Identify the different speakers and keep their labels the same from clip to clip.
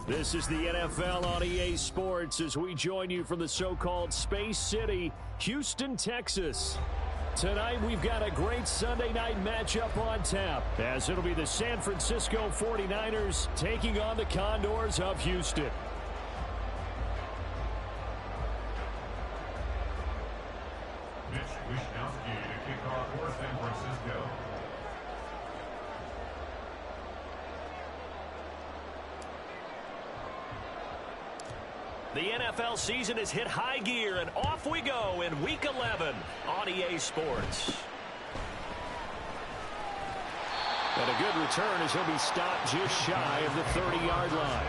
Speaker 1: This is the NFL on EA Sports as we join you from the so-called Space City, Houston, Texas. Tonight, we've got a great Sunday night matchup on tap, as it'll be the San Francisco 49ers taking on the Condors of Houston. The NFL season has hit high gear, and off we go in Week 11 on EA Sports. And a good return as he'll be stopped just shy of the 30-yard line.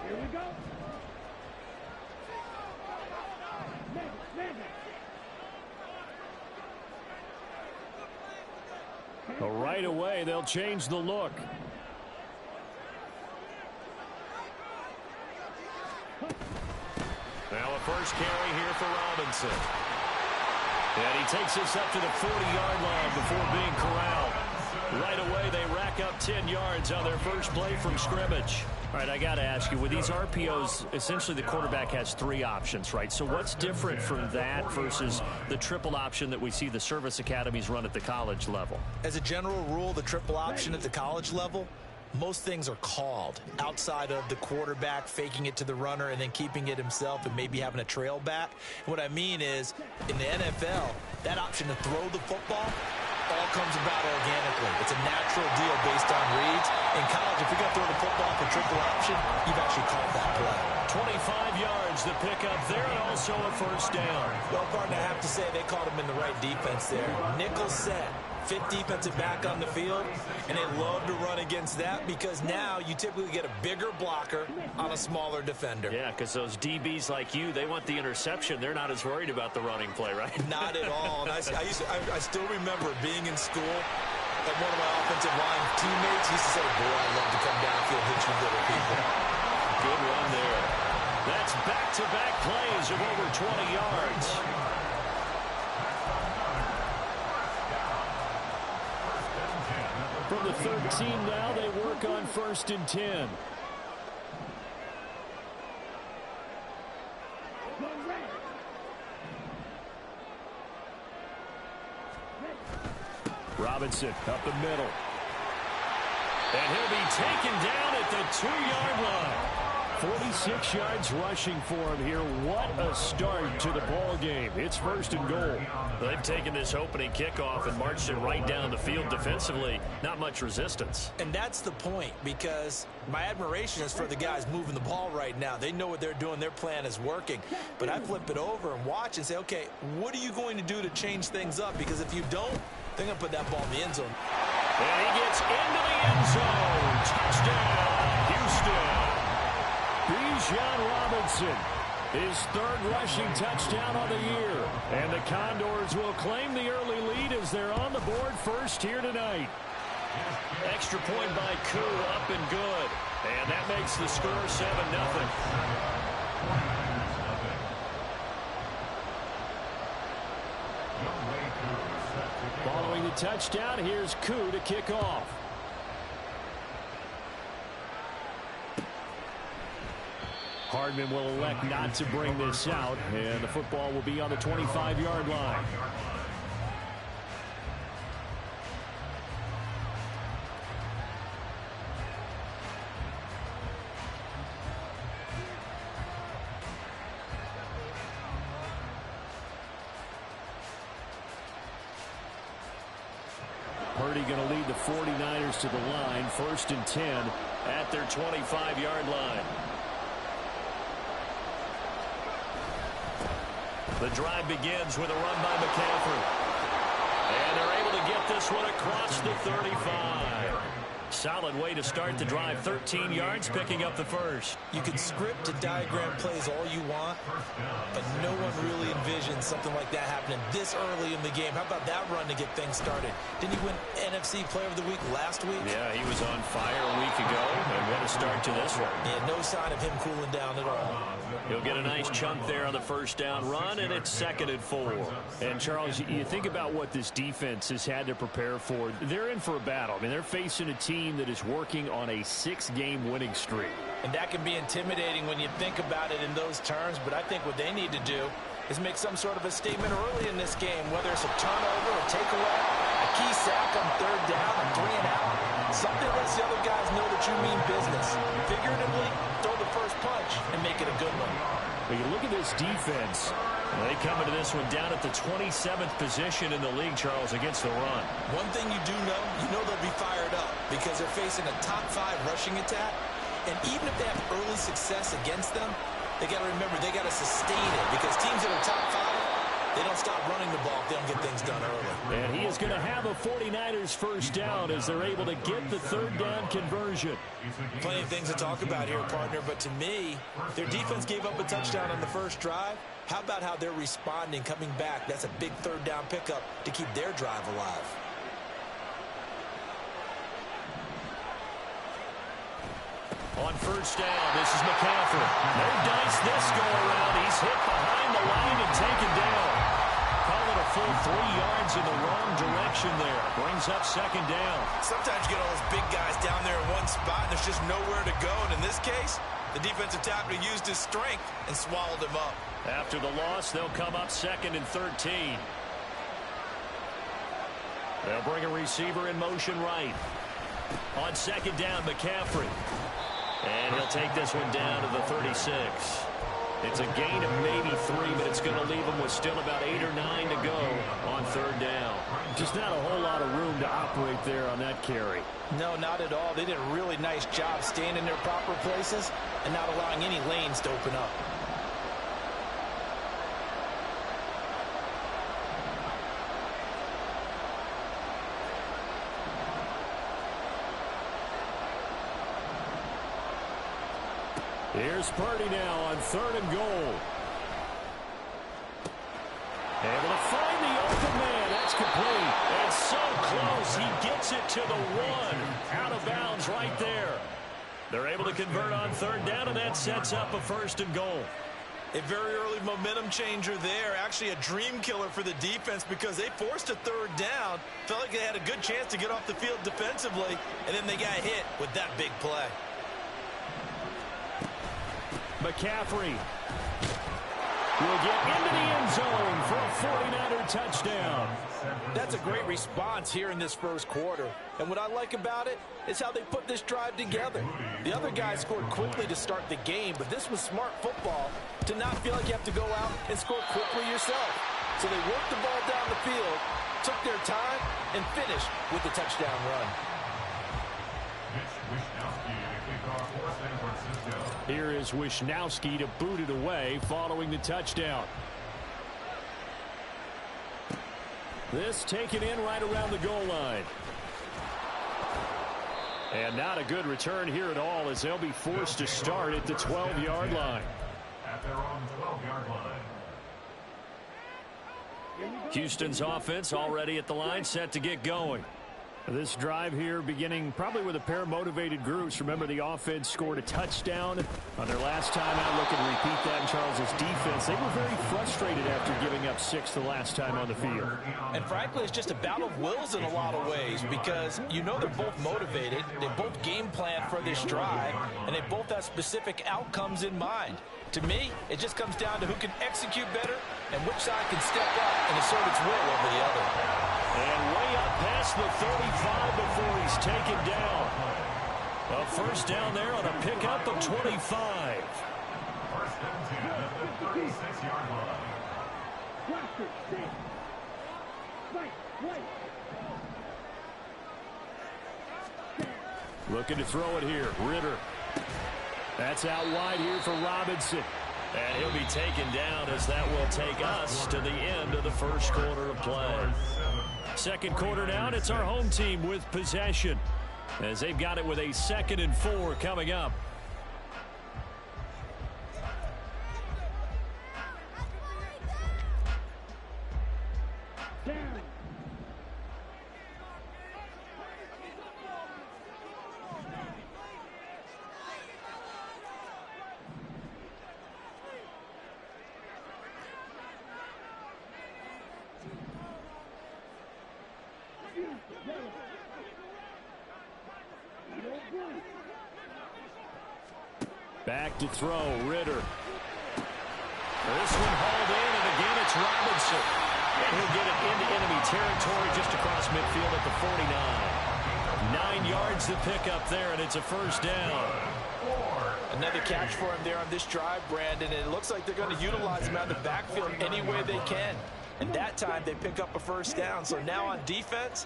Speaker 2: Here we go.
Speaker 1: Right away, they'll change the look. Now a first carry here for Robinson. And he takes this up to the 40-yard line before being corralled. Right away, they rack up 10 yards on their first play from scrimmage. All right, I got to ask you, with these RPOs, essentially the quarterback has three options, right? So what's different from that versus the triple option that we see the service academies run at the college level?
Speaker 3: As a general rule, the triple option at the college level, most things are called outside of the quarterback faking it to the runner and then keeping it himself and maybe having a trail back. What I mean is, in the NFL, that option to throw the football all comes about organically. It's a natural deal based on reads. In college, if you're going to throw the football for triple option, you've actually called that play.
Speaker 1: 25 yards the pickup there, and also a first down.
Speaker 3: Well, partner, I have to say they called him in the right defense there. Nickel set. Fifth defensive back on the field, and they love to run against that because now you typically get a bigger blocker on a smaller defender.
Speaker 1: Yeah, because those DBs like you, they want the interception. They're not as worried about the running play, right?
Speaker 3: Not at all. And I still remember being in school, and one of my offensive line teammates used to say, boy, I'd love to come downfield, hit you little people.
Speaker 1: Good run there. That's back-to-back plays of over 20 yards. From the 13 now, they work on 1st and 10. Robinson up the middle. And he'll be taken down at the 2-yard line. 46 yards rushing for him here. What a start to the ball game. It's 1st and goal. They've taken this opening kickoff and marched it right down the field defensively. Not much resistance.
Speaker 3: And that's the point, because my admiration is for the guys moving the ball right now. They know what they're doing. Their plan is working. But I flip it over and watch and say, okay, what are you going to do to change things up? Because if you don't, they're going to put that ball in the end zone.
Speaker 1: And he gets into the end zone. Touchdown, Houston. Bijan Robinson, his 3rd rushing touchdown of the year. And the Condors will claim the early lead as they're on the board first here tonight. Extra point by Koo, up and good. And that makes the score 7-0. Following the touchdown, here's Koo to kick off. Hardman will elect not to bring this out, and the football will be on the 25-yard line. Purdy going to lead the 49ers to the line, 1st and 10 at their 25-yard line. The drive begins with a run by McCaffrey. And they're able to get this one across the 35. solid way to start the drive. 13 yards, picking up the first.
Speaker 3: You can script and diagram plays all you want, but no one really envisions something like that happening this early in the game. How about that run to get things started? Didn't he win NFC Player of the Week last week?
Speaker 1: Yeah, he was on fire a week ago, and what a start to this one.
Speaker 3: Yeah, no sign of him cooling down at all.
Speaker 1: He'll get a nice chunk there on the first down run, and it's 2nd and 4. And, Charles, you think about what this defense has had to prepare for. They're in for a battle. I mean, they're facing a team that is working on a 6-game winning streak.
Speaker 3: And that can be intimidating when you think about it in those terms, but I think what they need to do is make some sort of a statement early in this game, whether it's a turnover, a takeaway, a key sack on 3rd down, a 3 and out. Something that lets the other guys know that you mean business. Figuratively, throw the first punch and make it a good one.
Speaker 1: When you look at this defense, they come into this one down at the 27th position in the league, Charles, against the run.
Speaker 3: One thing you do know, they'll be fired up because they're facing a top 5 rushing attack. And even if they have early success against them, they got to remember they got to sustain it because teams that are top 5, they don't stop running the ball if they don't get things done early.
Speaker 1: And he is going to have a 49ers first down as they're able to get the 3rd down conversion.
Speaker 3: Plenty of things to talk about here, partner, but to me, their defense gave up a touchdown on the first drive. How about how they're responding, coming back? That's a big 3rd down pickup to keep their drive alive.
Speaker 1: On first down, this is McCaffrey. No dice this go around. He's hit behind the line and taken down. Call it a full 3 yards in the wrong direction there. Brings up 2nd down.
Speaker 3: Sometimes you get all those big guys down there in one spot, and there's just nowhere to go. And in this case, the defensive tackle used his strength and swallowed him up.
Speaker 1: After the loss, they'll come up 2nd and 13. They'll bring a receiver in motion right. On 2nd down, McCaffrey. And he'll take this one down to the 36. It's a gain of maybe 3, but it's going to leave him with still about 8 or 9 to go on 3rd down. Just not a whole lot of room to operate there on that carry.
Speaker 3: No, not at all. They did a really nice job staying in their proper places and not allowing any lanes to open up.
Speaker 1: Here's Purdy now on 3rd and goal. Able to find the open man. That's complete. And so close. He gets it to the 1. Out of bounds right there. They're able to convert on 3rd down, and that sets up a 1st and goal.
Speaker 3: A very early momentum changer there. Actually a dream killer for the defense because they forced a 3rd down. Felt like they had a good chance to get off the field defensively, and then they got hit with that big play.
Speaker 1: McCaffrey will get into the end zone for a 49er touchdown.
Speaker 3: That's a great response here in this first quarter. And what I like about it is how they put this drive together. The other guys scored quickly to start the game, but this was smart football to not feel like you have to go out and score quickly yourself. So they worked the ball down the field, took their time, and finished with the touchdown run.
Speaker 1: Here is Wishnowsky to boot it away following the touchdown. This taken in right around the goal line. And not a good return here at all as they'll be forced to start at the 12-yard line.
Speaker 2: At their own 12-yard line.
Speaker 1: Houston's offense already at the line, set to get going. This drive here beginning probably with a pair of motivated groups. Remember, the offense scored a touchdown on their last time out. Looking to repeat that in Charles's defense. They were very frustrated after giving up 6 the last time on the field.
Speaker 3: And frankly, it's just a battle of wills in a lot of ways because you know they're both motivated. They both game plan for this drive, and they both have specific outcomes in mind. To me, it just comes down to who can execute better and which side can step up and assert its will over the other.
Speaker 1: And way up past the 35 before he's taken down. A first down there on a pickup of 25.
Speaker 2: First and 10 at the 36-yard line.
Speaker 1: Looking to throw it here. Ritter. That's out wide here for Robinson. And he'll be taken down as that will take us to the end of the first quarter of play. Second quarter down, it's our home team with possession. as they've got it with a 2nd and 4 coming up. Back to throw, Ritter. This one hauled in, and again it's Robinson. And he'll get it into enemy territory just across midfield at the 49. 9 yards to pick up there, and it's a first down.
Speaker 3: Another catch for him there on this drive, Brandon, and it looks like they're going to utilize him out of the backfield any way they can. And that time they pick up a first down. So now on defense,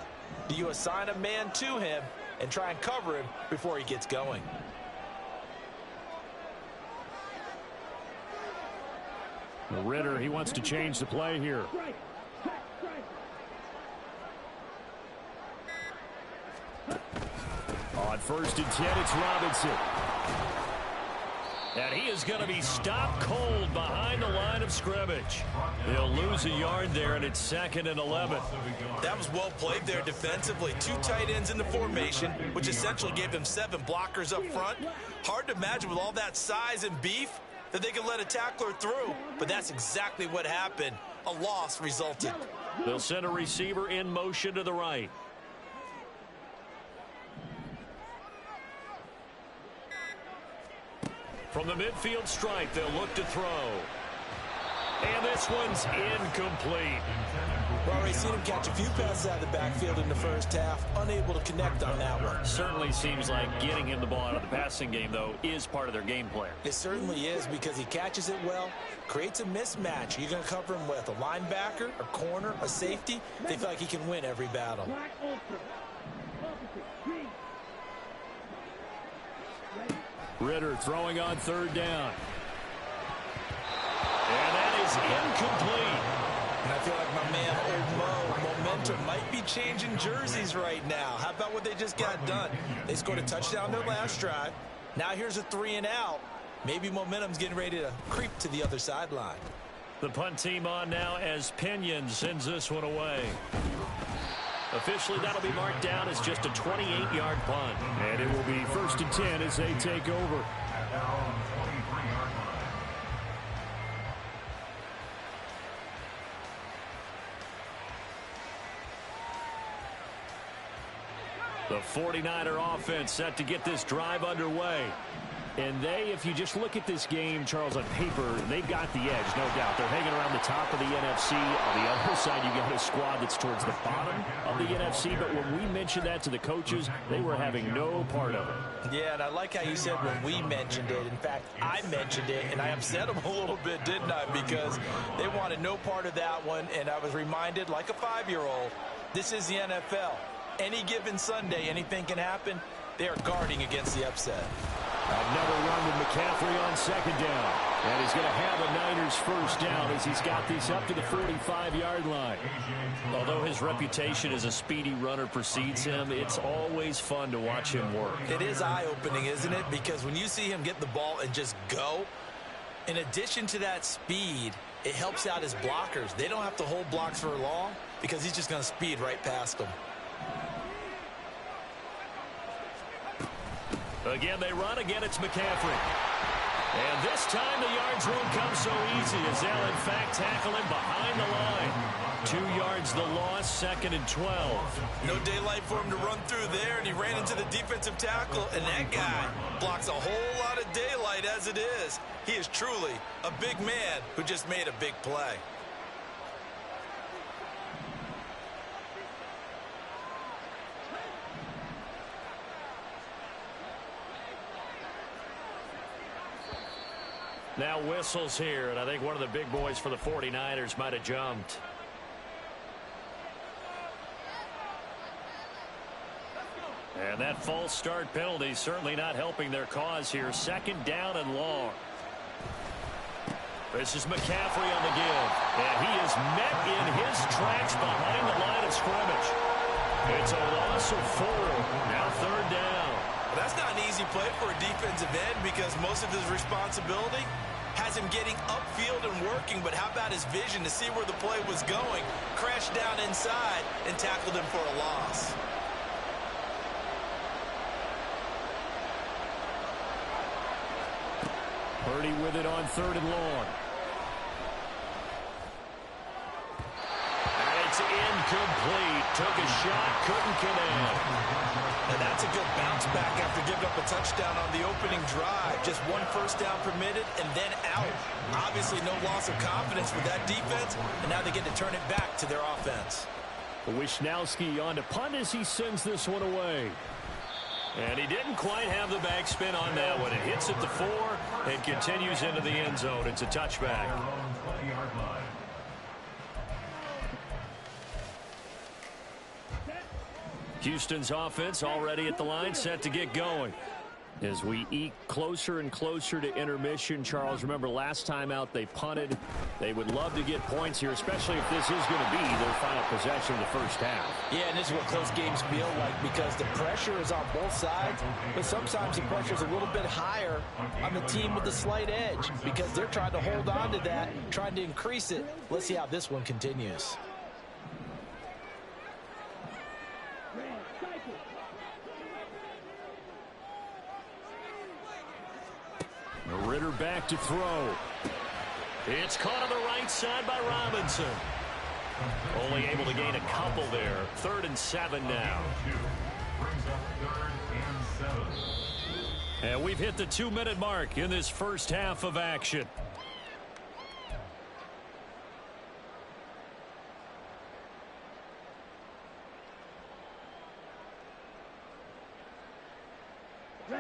Speaker 3: do you assign a man to him and try and cover him before he gets going?
Speaker 1: Ritter, he wants to change the play here. On 1st and 10, it's Robinson. And he is going to be stopped cold behind the line of scrimmage. He'll lose a yard there, and it's 2nd and 11.
Speaker 3: That was well played there defensively. 2 tight ends in the formation, which essentially gave them 7 blockers up front. Hard to imagine with all that size and beef that they can let a tackler through, but that's exactly what happened. A loss resulted.
Speaker 1: They'll send a receiver in motion to the right. From the midfield stripe, they'll look to throw. And this one's incomplete.
Speaker 3: We've already seen him catch a few passes out of the backfield in the first half, unable to connect on that one.
Speaker 1: Certainly seems like getting him the ball out of the passing game, though, is part of their game plan.
Speaker 3: It certainly is, because he catches it well, creates a mismatch. You're going to cover him with a linebacker, a corner, a safety. They feel like he can win every battle.
Speaker 1: Ritter throwing on 3rd down. And that is incomplete.
Speaker 3: And I feel like my man, Old Mo, momentum might be changing jerseys right now. How about what they just got done? They scored a touchdown their last drive. Now here's a 3 and out. Maybe momentum's getting ready to creep to the other sideline.
Speaker 1: The punt team on now as Pinion sends this one away. Officially, that'll be marked down as just a 28-yard punt. And it will be 1st and 10 as they take over. The 49er offense set to get this drive underway. And they, if you just look at this game, Charles, on paper, they've got the edge, no doubt. They're hanging around the top of the NFC. On the other side, you got a squad that's towards the bottom of the NFC. But when we mentioned that to the coaches, they were having no part of it.
Speaker 3: Yeah, and I like how you said when we mentioned it. In fact, I mentioned it, and I upset them a little bit, didn't I? Because they wanted no part of that one, and I was reminded, like a 5-year-old, this is the NFL. Any given Sunday, anything can happen. They are guarding against the upset.
Speaker 1: Another run with McCaffrey on 2nd down. And he's going to have a Niners first down as he's got this up to the 45-yard line. Although his reputation as a speedy runner precedes him, it's always fun to watch him work.
Speaker 3: It is eye-opening, isn't it? Because when you see him get the ball and just go, in addition to that speed, it helps out his blockers. They don't have to hold blocks for long because he's just going to speed right past them.
Speaker 1: Again, they run. Again, it's McCaffrey. And this time the yards won't come so easy as they'll, in fact, tackle him behind the line. 2 yards the loss, 2nd and 12.
Speaker 3: No daylight for him to run through there, and he ran into the defensive tackle, and that guy blocks a whole lot of daylight as it is. He is truly a big man who just made a big play.
Speaker 1: Now whistles here, and I think one of the big boys for the 49ers might have jumped. And that false start penalty certainly not helping their cause here. 2nd down and long. This is McCaffrey on the give. And he is met in his tracks behind the line of scrimmage. It's a loss of 4. Now third down.
Speaker 3: Well, that's not an easy play for a defensive end because most of his responsibility has him getting upfield and working, but how about his vision to see where the play was going, crashed down inside, and tackled him for a loss.
Speaker 1: Purdy with it on 3rd and long. And it's incomplete. Took a shot, couldn't connect.
Speaker 3: And that's a good bounce back after giving up a touchdown on the opening drive. Just 1 first down permitted and then out. Obviously no loss of confidence with that defense, and now they get to turn it back to their offense.
Speaker 1: Wisnowski on to punt as he sends this one away. And he didn't quite have the backspin on that one. It hits at the 4 and continues into the end zone. It's a touchback. Houston's offense already at the line, set to get going. As we eke closer and closer to intermission, Charles, remember last time out they punted. They would love to get points here, especially if this is going to be their final possession of the first half.
Speaker 3: Yeah, and this is what close games feel like because the pressure is on both sides, but sometimes the pressure is a little bit higher on the team with the slight edge because they're trying to hold on to that, trying to increase it. Let's see how this one continues.
Speaker 1: Ritter back to throw. It's caught on the right side by Robinson. Only able to gain a couple there. 3rd and 7 now. And we've hit the 2-minute mark in this first half of action.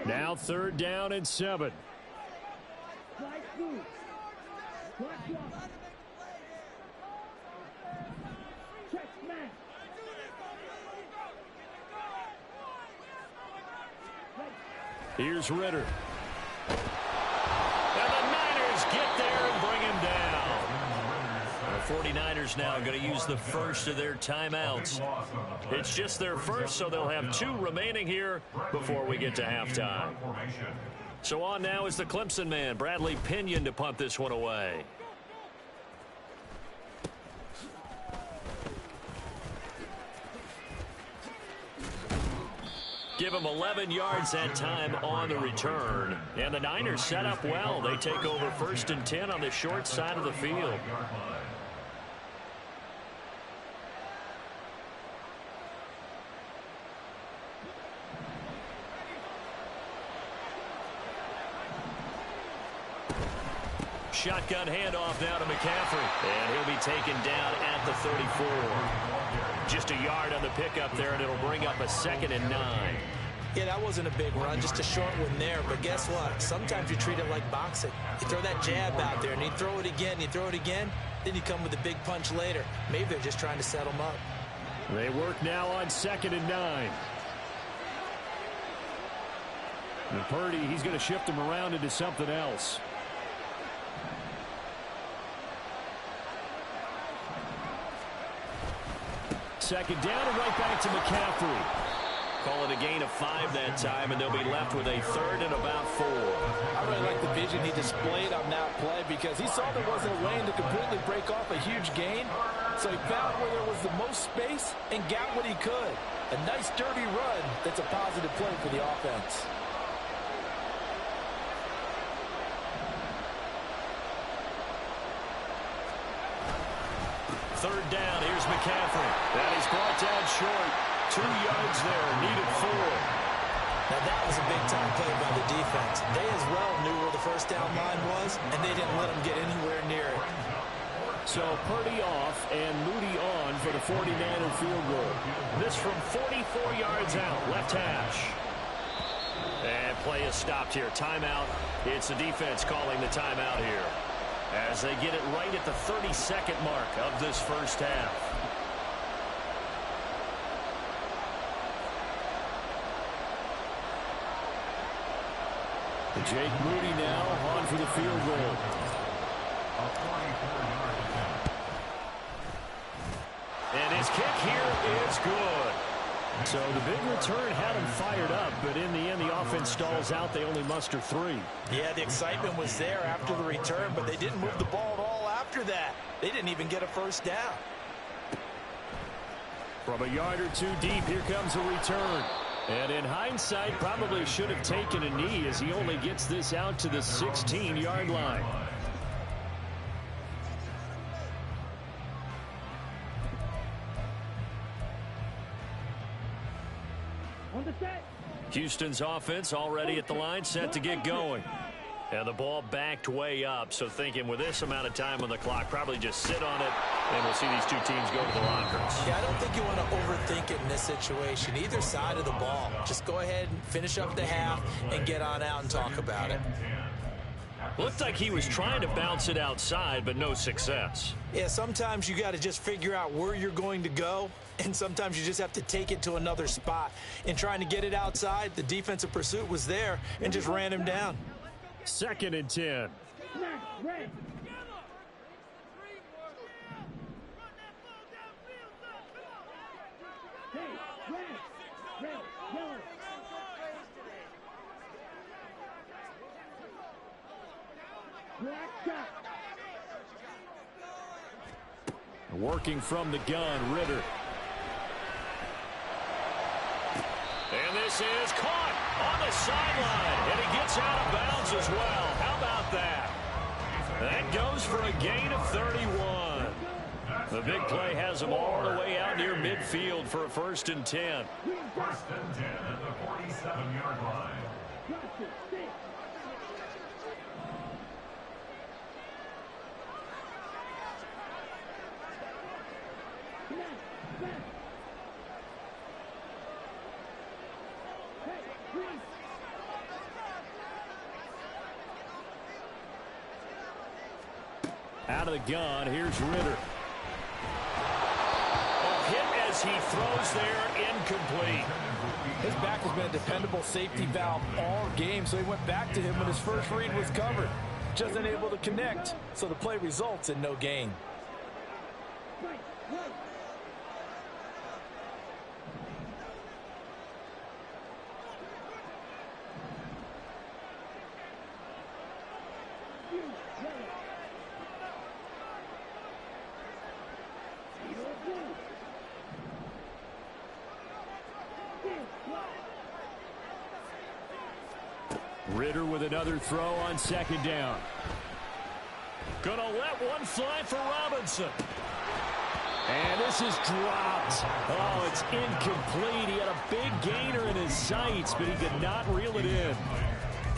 Speaker 1: Now 3rd down and 7. Here's Ritter. And the Niners get there and bring him down. The 49ers now going to use the first of their timeouts. It's just their first, so they'll have 2 remaining here before we get to halftime. So on now is the Clemson man, Bradley Pinion, to punt this one away. Give him 11 yards that time on the return. And the Niners set up well. They take over 1st and 10 on the short side of the field. Shotgun handoff now to McCaffrey. And he'll be taken down at the 34. Just a yard on the pickup there, and it'll bring up a 2nd and 9.
Speaker 3: Yeah, that wasn't a big run, just a short one there. But guess what? Sometimes you treat it like boxing. You throw that jab out there, and you throw it again, then you come with a big punch later. Maybe they're just trying to set them up.
Speaker 1: They work now on 2nd and 9. And Purdy, he's going to shift them around into something else. Second down and right back to McCaffrey. Call it a gain of 5 that time, and they'll be left with a 3rd and about 4.
Speaker 3: I really like the vision he displayed on that play because he saw there wasn't a lane to completely break off a huge gain. So he found where there was the most space and got what he could. A nice dirty run that's a positive play for the offense.
Speaker 1: Third down, here's McCaffrey. That is brought down short. 2 yards there, needed 4.
Speaker 3: Now that was a big-time play by the defense. They as well knew where the first down line was, and they didn't let them get anywhere near it.
Speaker 1: So Purdy off and Moody on for the 49er field goal. This from 44 yards out, left hash. And play is stopped here. Timeout. It's the defense calling the timeout here, as they get it right at the 32nd mark of this first half. Jake Moody now on for the field goal. And his kick here is good. So the big return had them fired up, but in the end, the offense stalls out. They only muster 3.
Speaker 3: Yeah, the excitement was there after the return, but they didn't move the ball at all after that. They didn't even get a first down.
Speaker 1: From a yard or 2 deep, here comes a return. And in hindsight, probably should have taken a knee as he only gets this out to the 16-yard line. Houston's offense already at the line, set to get going. And the ball backed way up, so thinking with this amount of time on the clock, probably just sit on it, and we'll see these two teams go to the lockers.
Speaker 3: Yeah, I don't think you want to overthink it in this situation. Either side of the ball. Just go ahead and finish up the half and get on out and talk about it.
Speaker 1: Looked like he was trying to bounce it outside, but no success.
Speaker 3: Yeah, sometimes you got to just figure out where you're going to go, and sometimes you just have to take it to another spot. In trying to get it outside, the defensive pursuit was there and just ran him down.
Speaker 1: 2nd and 10. Working from the gun, Ritter. And this is caught on the sideline, and he gets out of bounds as well. How about that? That goes for a gain of 31. The big play has them all the way out near midfield for a 1st and 10.
Speaker 2: 1st and 10 at the 47-yard line.
Speaker 1: Out of the gun, here's Ritter. A hit as he throws there, incomplete.
Speaker 4: His back has been a dependable safety valve all game, so he went back to him when his first read was covered. Just unable to connect, so the play results in no gain.
Speaker 1: Ritter with another throw on 2nd down. Gonna let one fly for Robinson. And this is dropped. Oh, it's incomplete. He had a big gainer in his sights, but he could not reel it in.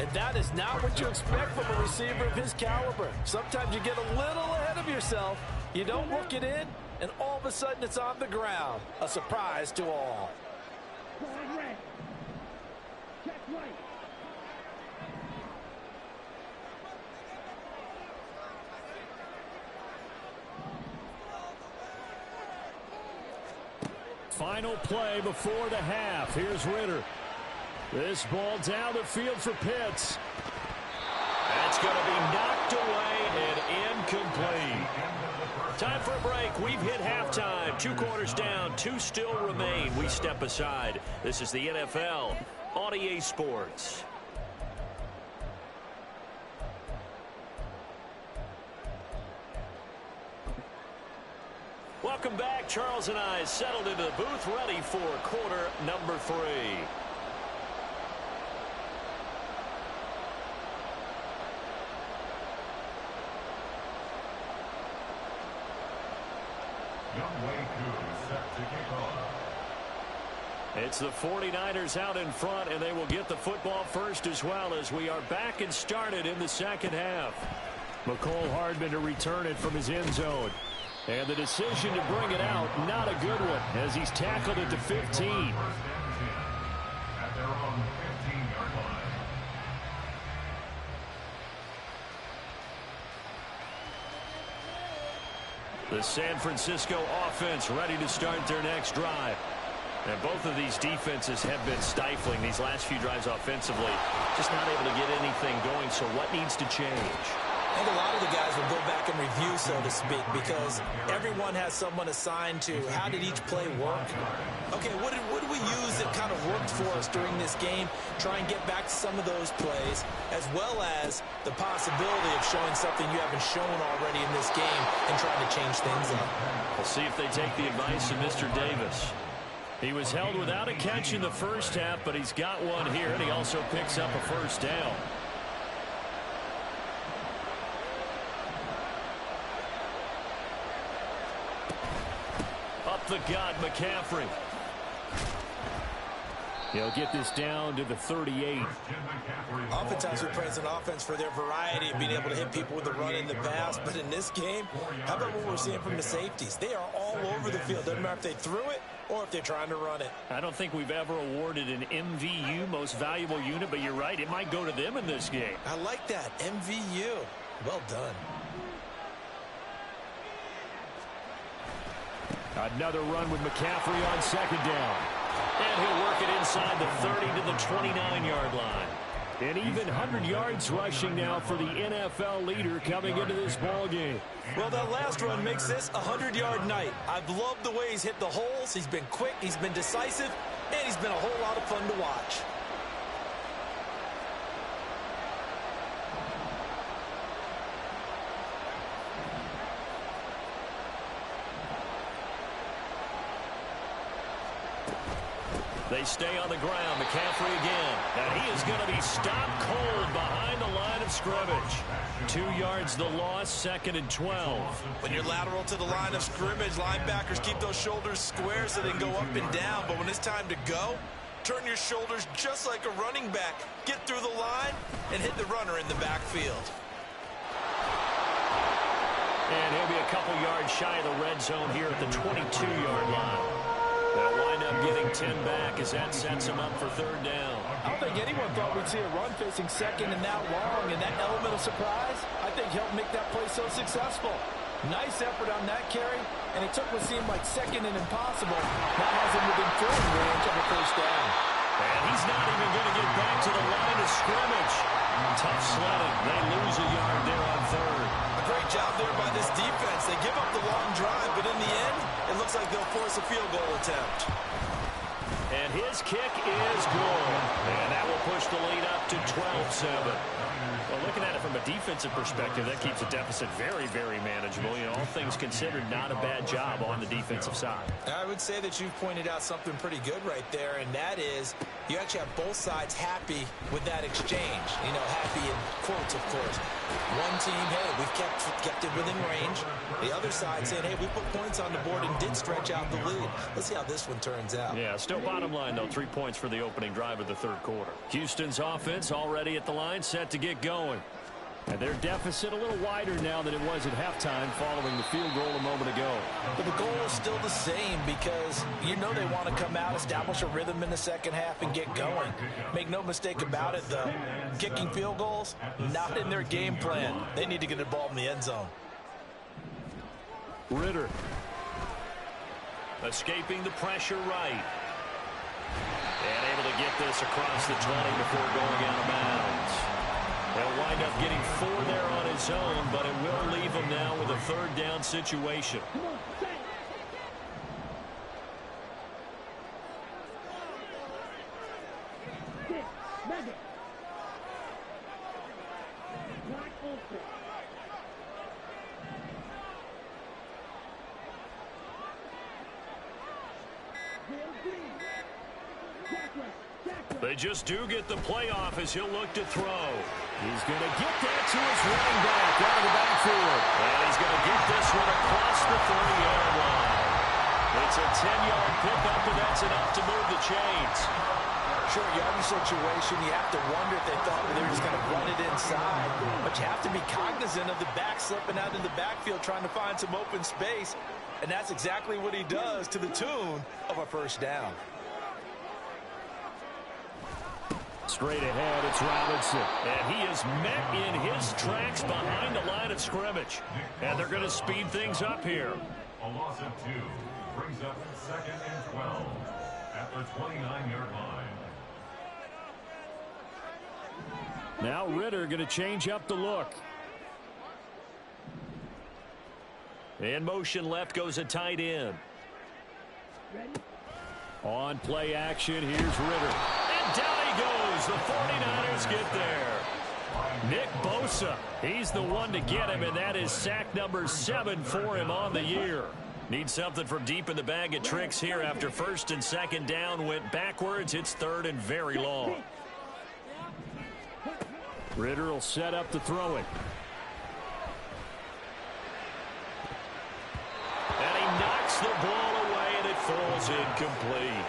Speaker 4: And that is not what you expect from a receiver of his caliber. Sometimes you get a little ahead of yourself. You don't look it in, and all of a sudden it's on the ground. A surprise to all.
Speaker 1: Final play before the half. Here's Ritter. This ball down the field for Pitts. That's going to be knocked away and incomplete. Time for a break. We've hit halftime. 2 quarters down. 2 still remain. We step aside. This is the NFL on EA Sports. Welcome back. Charles and I settled into the booth, ready for quarter number 3.
Speaker 2: Set to kick off.
Speaker 1: It's the 49ers out in front, and they will get the football first as well as we are back and started in the 2nd half. McCole Hardman to return it from his end zone. And the decision to bring it out, not a good one, as he's tackled at the 15.
Speaker 2: 1st and 10 at their own 15-yard line.
Speaker 1: The San Francisco offense ready to start their next drive. And both of these defenses have been stifling these last few drives offensively. Just not able to get anything going, so what needs to change?
Speaker 3: I think a lot of the guys will go back and review, so to speak, because everyone has someone assigned to how did each play work. Okay, what did we use that kind of worked for us during this game? Try and get back to some of those plays, as well as the possibility of showing something you haven't shown already in this game and trying to change things up.
Speaker 1: We'll see if they take the advice of Mr. Davis. He was held without a catch in the first half, but he's got one here, and he also picks up a first down. Up the gut, McCaffrey. He'll get this down to the 38.
Speaker 3: Oftentimes we praise an offense for their variety of being able to hit people with the run and the pass, but in this game, how about what we're seeing from the safeties? They are all over the field. Doesn't matter if they threw it or if they're trying to run it.
Speaker 1: I don't think we've ever awarded an MVU, most valuable unit, but you're right, it might go to them in this game.
Speaker 3: I like that, MVU. Well done.
Speaker 1: Another run with McCaffrey on second down. And he'll work it inside the 30 to the 29-yard line. An even 100 yards rushing now for the NFL leader coming into this ball game.
Speaker 3: Well, that last run makes this a 100-yard night. I've loved the way he's hit the holes. He's been quick, he's been decisive, and he's been a whole lot of fun to watch.
Speaker 1: They stay on the ground. McCaffrey again. And he is going to be stopped cold behind the line of scrimmage. 2 yards the loss, 2nd and 12.
Speaker 3: When you're lateral to the line of scrimmage, linebackers keep those shoulders square so they can go up and down. But when it's time to go, turn your shoulders just like a running back. Get through the line and hit the runner in the backfield.
Speaker 1: And he'll be a couple yards shy of the red zone here at the 22-yard line. They'll wind up getting 10 back as that sets him up for 3rd down.
Speaker 4: I don't think anyone thought we'd see a run facing second and that long, and that element of surprise, I think, helped make that play so successful. Nice effort on that carry, and it took what seemed like second and impossible. That has him within throwing range of a first down.
Speaker 1: And he's not even going to get back to the line of scrimmage. Tough sledding. They lose a yard there on 3rd.
Speaker 3: A great job there by this defense. They give up the long drive, but in the end, it looks like they'll force a field goal attempt.
Speaker 1: And his kick is good. And that will push the lead up to 12-7. Well, looking at it from a defensive perspective, that keeps the deficit very, very manageable. You know, all things considered, not a bad job on the defensive side.
Speaker 3: I would say that you've pointed out something pretty good right there, and that is you actually have both sides happy with that exchange. You know, happy in quotes, of course. One team, hey, we've kept it within range. The other side saying, hey, we put points on the board and did stretch out the lead. Let's see how this one turns out.
Speaker 1: Yeah, still bottom line, though, 3 points for the opening drive of the 3rd quarter. Houston's offense already at the line, set to get going. And their deficit a little wider now than it was at halftime following the field goal a moment ago.
Speaker 3: But the goal is still the same because you know they want to come out, establish a rhythm in the second half, and get going. Make no mistake about it, though. Kicking field goals, not in their game plan. They need to get the ball in the end zone.
Speaker 1: Ritter. Escaping the pressure right. And able to get this across the 20 before going out of bounds. He'll wind up getting 4 there on his own, but it will leave him now with a 3rd down situation. They just do get the playoff as he'll look to throw. He's going to get that to his running back out of the backfield. And he's going to get this one across the 30-yard line. It's a 10-yard pickup, and that's enough to move the chains.
Speaker 3: Short yardage situation, you have to wonder if they thought they were just going to run it inside. But you have to be cognizant of the back slipping out in the backfield trying to find some open space. And that's exactly what he does to the tune of a first down.
Speaker 1: Straight ahead, it's Robinson. And he is met in his tracks behind the line of scrimmage. And they're going to speed things up here.
Speaker 2: A loss of 2 brings up 2nd and 12 at the 29-yard line.
Speaker 1: Now Ritter going to change up the look. In motion left goes a tight end.
Speaker 5: On play action, here's Ritter.
Speaker 1: And down he goes. The 49ers get there. Nick Bosa, he's the one to get him, and that is sack number 7 for him on the year. Needs something from deep in the bag of tricks here after first and second down went backwards. It's third and very long.
Speaker 5: Ritter will set up to throw it.
Speaker 1: And he knocks the ball away, and it falls incomplete.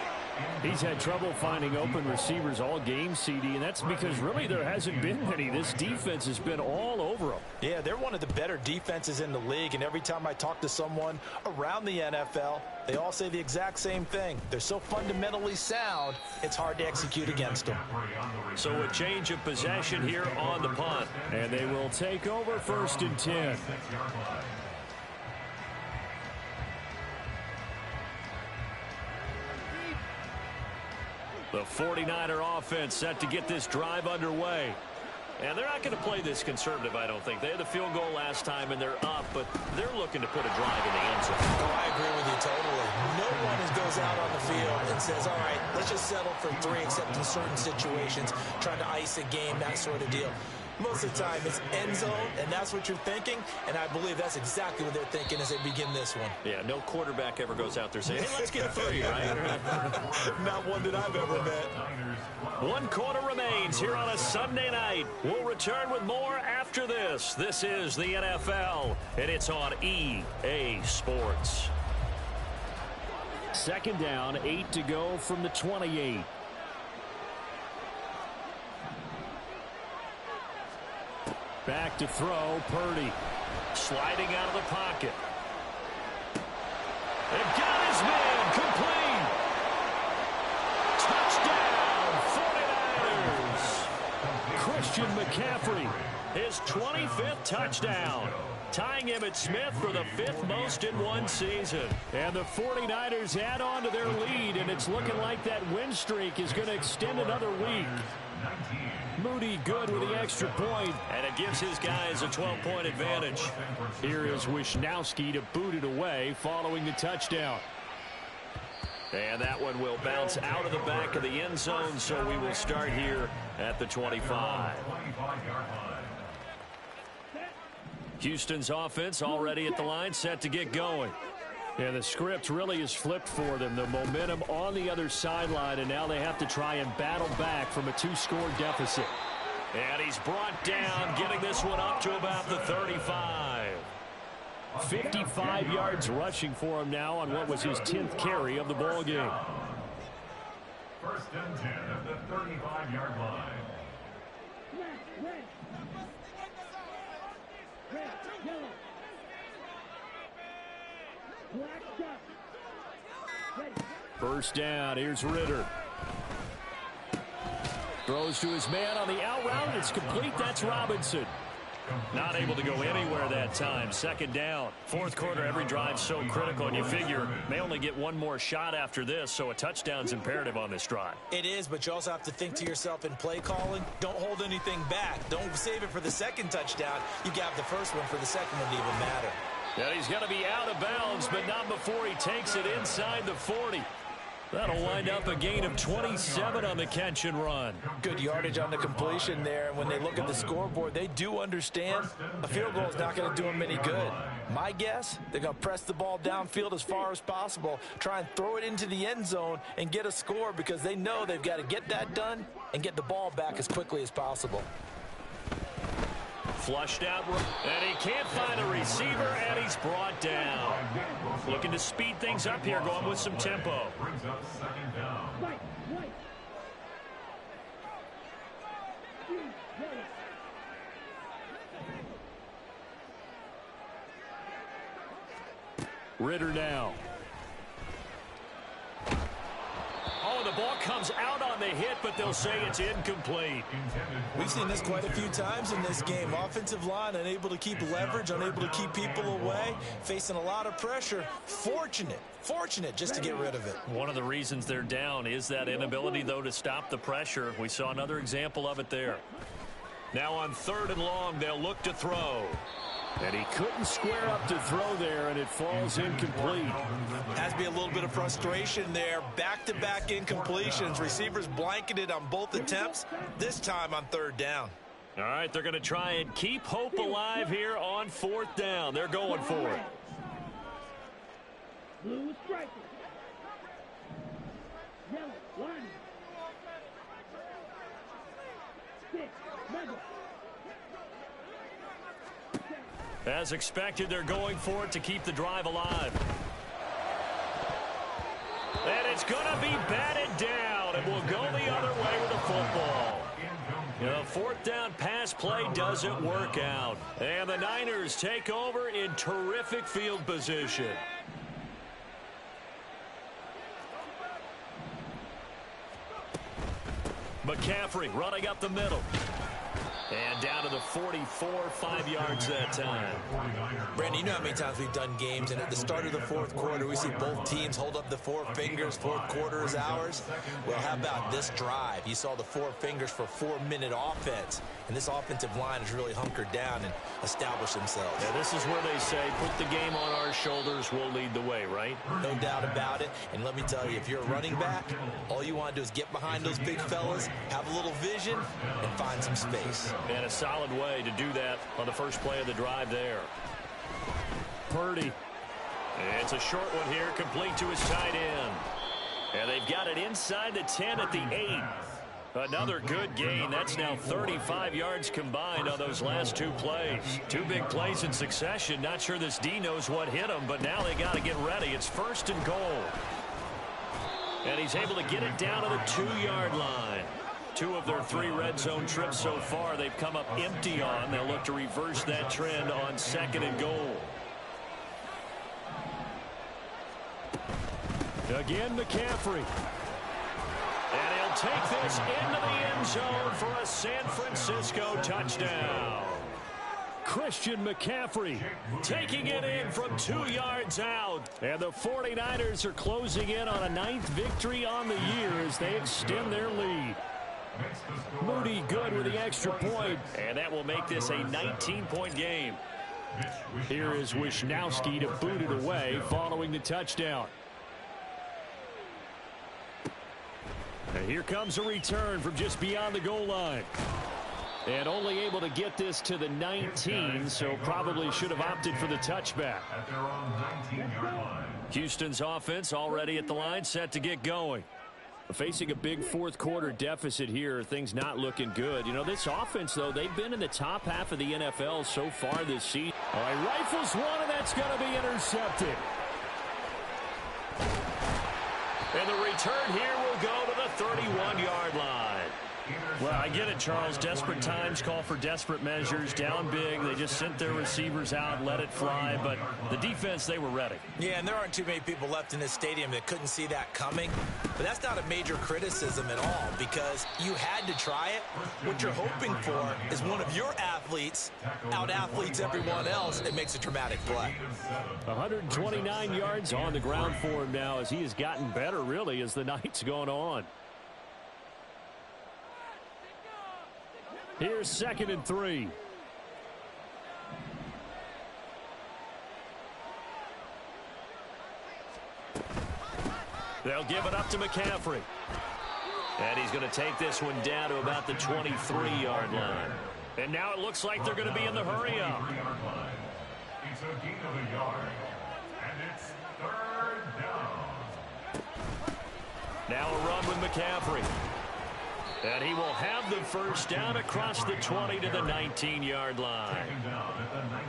Speaker 5: He's had trouble finding open receivers all game, CD, and that's because really there hasn't been many. This defense has been all over them.
Speaker 3: Yeah, they're one of the better defenses in the league, and every time I talk to someone around the NFL, they all say the exact same thing. They're so fundamentally sound, it's hard to execute against them.
Speaker 1: So a change of possession here on the punt.
Speaker 5: And they will take over first and 10.
Speaker 1: The 49er offense set to get this drive underway. And they're not going to play this conservative, I don't think. They had the field goal last time, and they're up, but they're looking to put a drive in the end zone.
Speaker 3: Oh, I agree with you totally. No one goes out on the field and says, all right, let's just settle for 3, except in certain situations, trying to ice a game, that sort of deal. Most of the time, it's end zone, and that's what you're thinking, and I believe that's exactly what they're thinking as they begin this one.
Speaker 1: Yeah, no quarterback ever goes out there saying, hey, let's get 3, right?
Speaker 3: Not one that I've ever met.
Speaker 1: 1 quarter remains here on a Sunday night. We'll return with more after this. This is the NFL, and it's on EA Sports.
Speaker 5: Second down, 8 to go from the 28. Back to throw, Purdy.
Speaker 1: Sliding out of the pocket. They've got his man, complete. Touchdown, 49ers.
Speaker 5: Christian McCaffrey.
Speaker 1: His 25th touchdown. Tying Emmitt Smith for the 5th most in one season.
Speaker 5: And the 49ers add on to their lead, and it's looking like that win streak is going to extend another week. Moody good with the extra point.
Speaker 1: And it gives his guys a 12-point advantage.
Speaker 5: Here is Wisnowski to boot it away following the touchdown.
Speaker 1: And that one will bounce out of the back of the end zone, so we will start here at the 25. Houston's offense already at the line, set to get going.
Speaker 5: Yeah, the script really is flipped for them. The momentum on the other sideline, and now they have to try and battle back from a 2-score deficit.
Speaker 1: And he's brought down, getting this one up to about the 35.
Speaker 5: 55 yards rushing for him now on what was his 10th carry of the ball game.
Speaker 2: First and 10 at the 35-yard line.
Speaker 5: First down, here's Ritter. Throws to his man on the out route. It's complete. That's Robinson.
Speaker 1: Not able to go anywhere that time. Second down. Fourth quarter, every drive's so critical, and you figure may only get one more shot after this, so a touchdown's imperative on this drive.
Speaker 3: It is, but you also have to think to yourself in play calling, don't hold anything back. Don't save it for the second touchdown. You got the first one for the second one to even matter.
Speaker 1: And he's going to be out of bounds, but not before he takes it inside the 40. That'll wind up a gain of 27 on the catch and run.
Speaker 3: Good yardage on the completion there. And when they look at the scoreboard, they do understand a field goal is not going to do them any good. My guess, they're going to press the ball downfield as far as possible, try and throw it into the end zone and get a score because they know they've got to get that done and get the ball back as quickly as possible.
Speaker 1: Flushed out, and he can't find a receiver, and he's brought down. Looking to speed things up here, going with some tempo.
Speaker 2: Brings up second down.
Speaker 5: Ritter now.
Speaker 1: Oh, the ball comes out on the hit, but they'll say it's incomplete.
Speaker 3: We've seen this quite a few times in this game. Offensive line unable to keep leverage, unable to keep people away, facing a lot of pressure. Fortunate just to get rid of it.
Speaker 1: One of the reasons they're down is that inability, though, to stop the pressure. We saw another example of it there. Now on 3rd and long, they'll look to throw.
Speaker 5: And he couldn't square up to throw there, and it falls incomplete.
Speaker 3: Has to be a little bit of frustration there. Back-to-back incompletions. Receivers blanketed on both attempts, this time on third down.
Speaker 1: All right, they're going to try and keep hope alive here on fourth down. They're going for it.
Speaker 6: Blue striker. Yellow line. 6, Mega.
Speaker 1: As expected, they're going for it to keep the drive alive. And it's going to be batted down, and we'll go the other way with the football. The fourth down pass play doesn't work out. And the Niners take over in terrific field position. McCaffrey running up the middle. And down to the 44, 5 yards that time.
Speaker 3: Brandon, you know how many times we've done games, and at the start of the fourth quarter, we see both teams hold up the four fingers, fourth quarter is ours. Well, how about this drive? You saw the four fingers for 4-minute offense, and this offensive line has really hunkered down and established themselves.
Speaker 1: Yeah, this is where they say, put the game on our shoulders, we'll lead the way, right?
Speaker 3: No doubt about it, and let me tell you, if you're a running back, all you want to do is get behind those big fellas, have a little vision, and find some space.
Speaker 1: And a solid way to do that on the first play of the drive there. Purdy. It's a short one here, complete to his tight end. And they've got it inside the 10 at the 8. Another good gain. That's now 35 yards combined on those last two plays. Two big plays in succession. Not sure this D knows what hit him, but now they got to get ready. It's first and goal. And he's able to get it down to the 2-yard line. 2 of their 3 red zone trips so far they've come up empty on. They'll look to reverse that trend on second and goal.
Speaker 5: Again, McCaffrey.
Speaker 1: And he'll take this into the end zone for a San Francisco touchdown.
Speaker 5: Christian McCaffrey taking it in from 2 yards out. And the 49ers are closing in on a 9th victory on the year as they extend their lead. Moody good with the extra point.
Speaker 1: And that will make this a 19-point game.
Speaker 5: Here is Wisnowski to boot it away following the touchdown. And here comes a return from just beyond the goal line. And only able to get this to the 19, so probably should have opted for the touchback.
Speaker 1: Houston's offense already at the line, set to get going.
Speaker 5: Facing a big fourth quarter deficit here, things not looking good. You know, this offense, though, they've been in the top half of the NFL so far this season. All right, rifles one, and that's going to be intercepted.
Speaker 1: And the return here will go to the 31-yard line. Well, I get it, Charles. Desperate times call for desperate measures. Down big, they just sent their receivers out, let it fly. But the defense, they were ready.
Speaker 3: Yeah, and there aren't too many people left in this stadium that couldn't see that coming. But that's not a major criticism at all because you had to try it. What you're hoping for is one of your athletes out-athletes everyone else and makes a dramatic play.
Speaker 5: 129 yards on the ground for him now as he has gotten better, really, as the night's gone on. Here's 2nd and 3.
Speaker 1: They'll give it up to McCaffrey. And he's going to take this one down to about the 23-yard line. And now it looks like they're going to be in the hurry-up.
Speaker 2: It's a gain of a yard. And it's 3rd down.
Speaker 1: Now a run with McCaffrey. And he will have the first down across the 20 to the 19-yard line.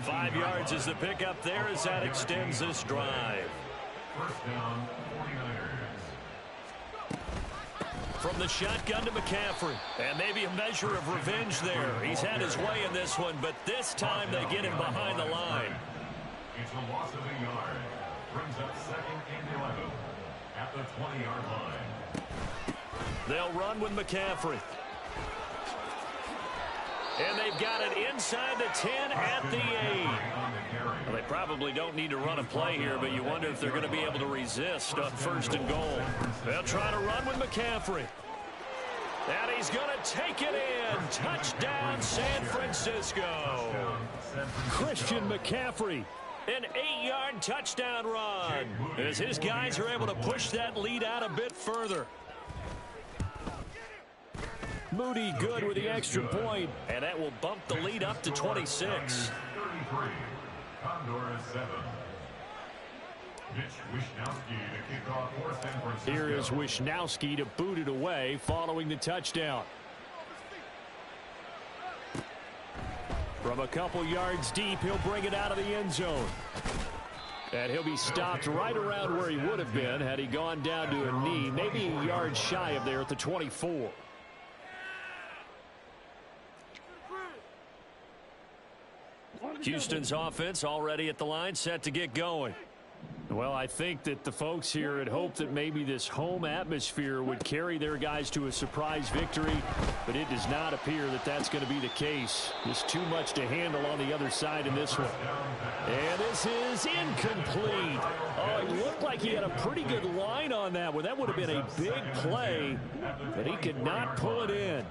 Speaker 1: 5 yards is the pickup there as that extends this drive.
Speaker 2: First down, 49ers.
Speaker 1: From the shotgun to McCaffrey. And maybe a measure of revenge there. He's had his way in this one, but this time they get him behind the line.
Speaker 2: It's a loss of a yard. Brings up 2nd and 11 at the 20-yard line.
Speaker 1: They'll run with McCaffrey. And they've got it inside the 10 at the 8. Well, they probably don't need to run a play here, but you wonder if they're going to be able to resist on 1st and goal. They'll try to run with McCaffrey. And he's going to take it in.
Speaker 5: Touchdown, San Francisco. Christian McCaffrey. An 8-yard touchdown run as his guys are able to push that lead out a bit further. Moody good with the extra point, and that will bump the lead up to 26.
Speaker 2: 33. Condors 7.
Speaker 5: Here is Wisnowski to boot it away following the touchdown. From a couple yards deep, he'll bring it out of the end zone. And he'll be stopped right around where he would have been had he gone down to a knee, maybe a yard shy of there at the 24. Houston's offense already at the line, set to get going. Well, I think that the folks here had hoped that maybe this home atmosphere would carry their guys to a surprise victory, but it does not appear that that's going to be the case. There's too much to handle on the other side in this one. And this is incomplete. Oh, it looked like he had a pretty good line on that one. That would have been a big play, but he could not pull it in.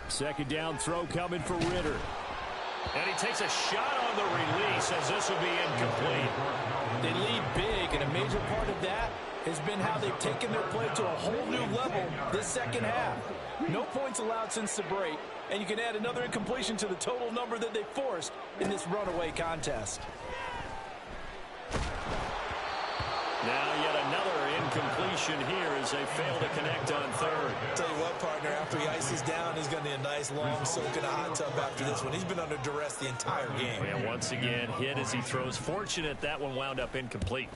Speaker 5: Second down throw coming for Ritter.
Speaker 1: And he takes a shot on the release as this will be incomplete.
Speaker 4: They lead big, and a major part of that has been how they've taken their play to a whole new level this second half. No points allowed since the break, and you can add another incompletion to the total number that they forced in this runaway contest.
Speaker 1: Now yet another incompletion here as they fail to connect on third.
Speaker 3: Tell you what, partner, after he ices down, he's going to need a nice long soak in a hot tub after this one. He's been under duress the entire game.
Speaker 1: And once again, hit as he throws. Fortunate that one wound up incomplete.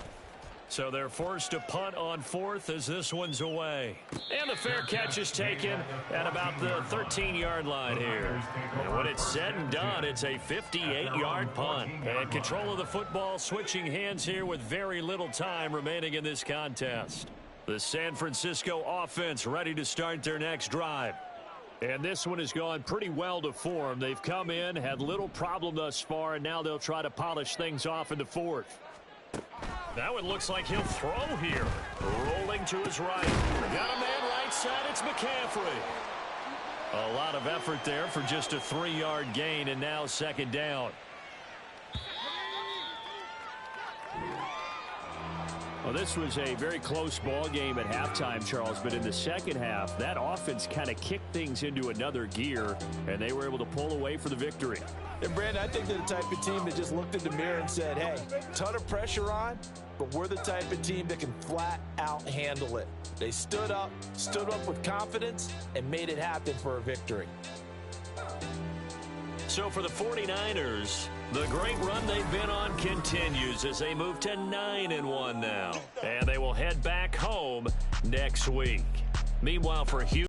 Speaker 1: So they're forced to punt on fourth as this one's away. And the fair catch is taken at about the 13-yard line here. And when it's said and done, it's a 58-yard punt. And control of the football switching hands here with very little time remaining in this contest. The San Francisco offense ready to start their next drive.
Speaker 5: And this one has gone pretty well to form. They've come in, had little problem thus far, and now they'll try to polish things off in the fourth.
Speaker 1: That one looks like he'll throw here. Rolling to his right. Got a man right side. It's McCaffrey.
Speaker 5: A lot of effort there for just a 3-yard gain, and now second down. Well, this was a very close ball game at halftime, Charles, but in the second half, that offense kind of kicked things into another gear, and they were able to pull away for the victory.
Speaker 4: And, Brandon, I think they're the type of team that just looked in the mirror and said, hey, ton of pressure on, but we're the type of team that can flat out handle it. They stood up with confidence, and made it happen for a victory.
Speaker 1: So for the 49ers, the great run they've been on continues as they move to 9-1 now. And they will head back home next week. Meanwhile, for Houston,